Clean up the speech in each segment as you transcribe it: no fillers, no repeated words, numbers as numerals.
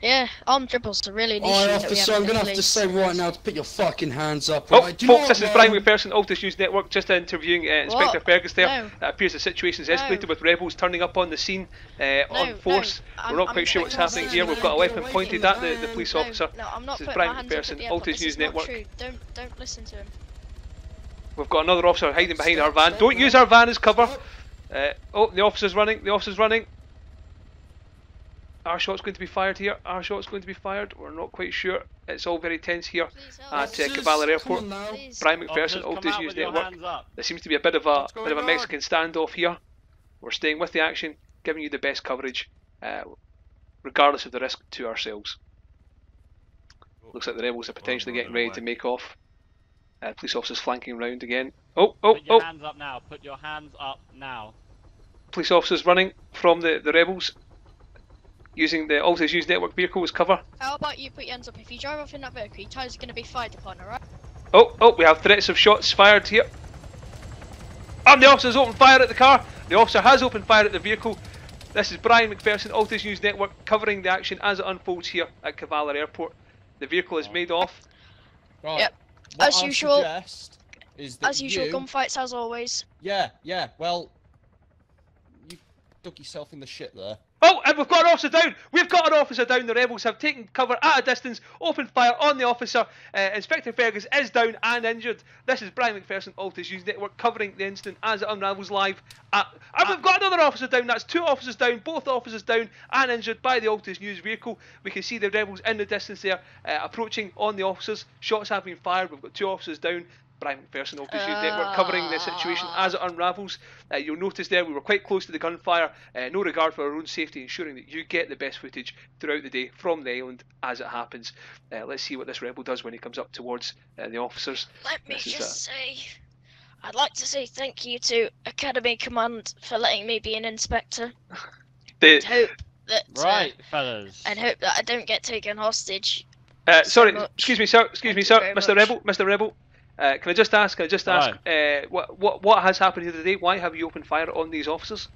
Yeah, armed dribbles are really an issue. Alright, officer, I'm gonna have to say right now to put your fucking hands up. Oh, Right? folks, this is Brian McPherson, Altis News Network, just interviewing Inspector Fergus there. No. It appears the situation's escalated with rebels turning up on the scene on force. No. We're not quite sure what's happening here. We've got a weapon pointed at the police officer. No, I'm not This is putting my Brian hands up at McPherson, the airport. Altis This News is not Network. true. Don't listen to him. We've got another officer hiding behind our van. Don't use our van as cover. Oh, the officer's running. The officer's running. Our shot's going to be fired here. Our shot's going to be fired. We're not quite sure. It's all very tense here at Cavallo Airport. Brian McPherson, Altis News Network. There seems to be a bit of a Mexican standoff here. We're staying with the action, giving you the best coverage, regardless of the risk to ourselves. Looks like the rebels are potentially getting ready to make off. Police officers flanking round again. Put your hands up now. Put your hands up now. Police officers running from the rebels, using the Altis News Network vehicle as cover. How about you put your hands up? If you drive off in that vehicle, your tyres are going to be fired upon, alright? Oh, we have threats of shots fired here. And the officer's opened fire at the car. The officer has opened fire at the vehicle. This is Brian McPherson, Altis News Network, covering the action as it unfolds here at Cavallo Airport. The vehicle is made off. Right. Yep. What As I usual. suggest is that As usual, gunfights as always. Yeah. Well, you dug yourself in the shit there. Oh, and we've got an officer down! We've got an officer down! The rebels have taken cover at a distance, opened fire on the officer. Inspector Fergus is down and injured. This is Brian McPherson, Altis News Network, covering the incident as it unravels live. And we've got another officer down. That's two officers down, both officers down and injured by the Altis News vehicle. We can see the rebels in the distance there, approaching on the officers. Shots have been fired. We've got two officers down. Brian McPherson, Altis News Network, covering the situation as it unravels. You'll notice there we were quite close to the gunfire. No regard for our own safety, ensuring that you get the best footage throughout the day from the island as it happens. Let's see what this rebel does when he comes up towards the officers. Let me just say, I'd like to say thank you to Academy Command for letting me be an inspector. And hope that fellas. And hope that I don't get taken hostage. Sorry, excuse me, sir, Mr. Rebel. Can I just ask? What has happened here today? Why have you opened fire on these officers?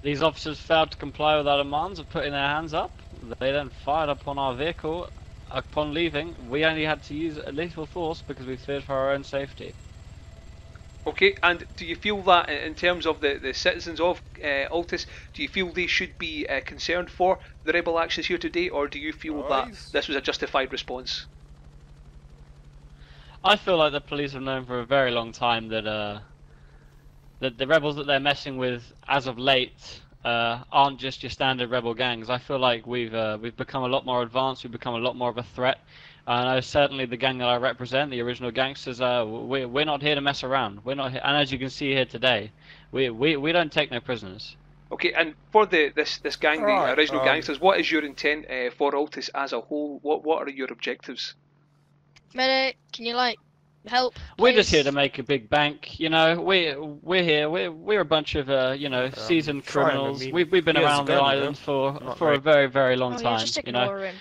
These officers failed to comply with our demands of putting their hands up. They then fired upon our vehicle. Upon leaving, we only had to use lethal force because we feared for our own safety. Okay, and do you feel that in terms of the citizens of Altis, do you feel they should be concerned for the rebel actions here today, or do you feel that this was a justified response? I feel like the police have known for a very long time that the rebels that they're messing with as of late aren't just your standard rebel gangs. I feel like we've become a lot more advanced. We've become a lot more of a threat. I know certainly the gang that I represent, the original gangsters, we're not here to mess around. We're not here, and as you can see here today, we don't take no prisoners. Okay, and for this gang, the original gangsters, what is your intent for Altis as a whole? What are your objectives? Medic, can you help? Please? We're just here to make a big bank, you know. We're here. We're a bunch of seasoned criminals. We've been around the island for a very long time. Just you know. him.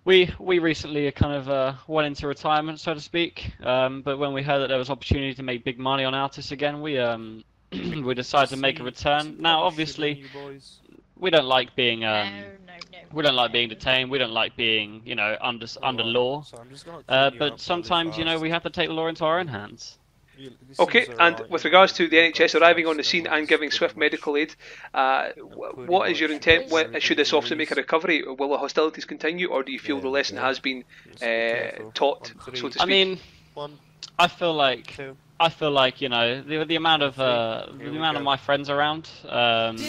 We recently kind of went into retirement, so to speak. But when we heard that there was opportunity to make big money on Altis again, we we decided to make a return. Now, obviously, we don't like being we don't like being detained. We don't like being under law. But sometimes we have to take the law into our own hands. Okay, and with regards to the NHS arriving on the scene and giving swift medical aid, what is your intent? Should this officer make a recovery? Will the hostilities continue, or do you feel the lesson has been taught, so to speak? I mean, I feel like the amount of my friends around and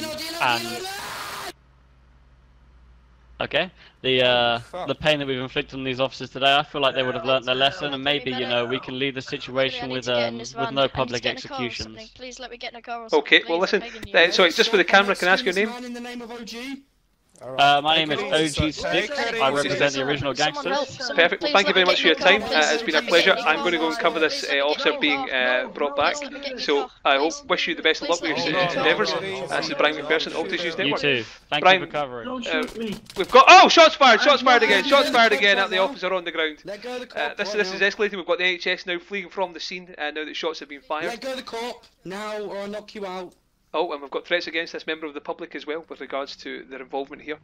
okay, the pain that we've inflicted on these officers today, I feel like they would have learnt their lesson, and maybe we can leave the situation with no public executions. Please let me get in a car or something. Okay, well listen, sorry, just for the camera, can I ask your name? My name is OG Sticks. I represent the original gangsters. Perfect. Well, thank you very much for your time. It's been a pleasure. I'm going to go and cover this officer being brought back. So I wish you the best of luck with your endeavours. This is Brian McPherson, Altis News Network. You too. Thank you for covering. We've got shots fired again at the officer on the ground. This is escalating. We've got the NHS now fleeing from the scene now that shots have been fired. Let go of the cop now, or I'll knock you out. Oh, and we've got threats against this member of the public as well with regards to their involvement here.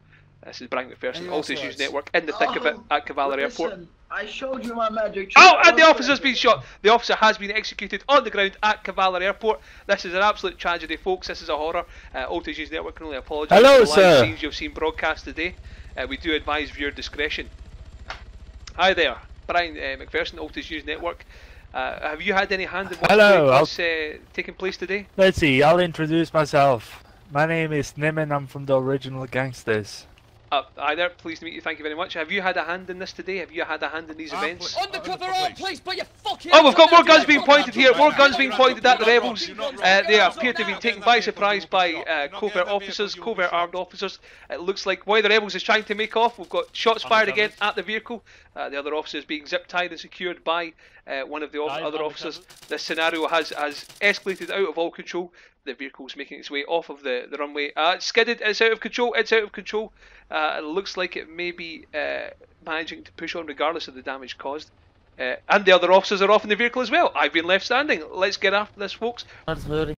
This is Brian McPherson, Altis News Network, in the thick of it at Cavalry Airport. I showed you my magic trick. Oh, and the officer's been shot. The officer has been executed on the ground at Cavalry Airport. This is an absolute tragedy, folks. This is a horror. Altis News Network can only apologise for the live scenes you've seen broadcast today. We do advise viewer discretion. Hi there, Brian McPherson, Altis News Network. Have you had any hand in what's taking place today? Let's see, I'll introduce myself. My name is Nimin, I'm from the Original Gangsters. Hi there, pleased to meet you, thank you very much. Have you had a hand in this today? Have you had a hand in these events? Undercover all, please, put your fucking... Oh, we've got more guns being pointed here, more guns being pointed at the rebels. They appear to have been taken by surprise by covert officers, covert armed officers. It looks like one of the rebels is trying to make off. We've got shots fired again at the vehicle. The other officer is being zip-tied and secured by one of the other officers. This scenario has escalated out of all control. The vehicle's making its way off of the runway. It's skidded, it's out of control, it's out of control. It looks like it may be managing to push on regardless of the damage caused. And the other officers are off in the vehicle as well. I've been left standing. Let's get after this, folks.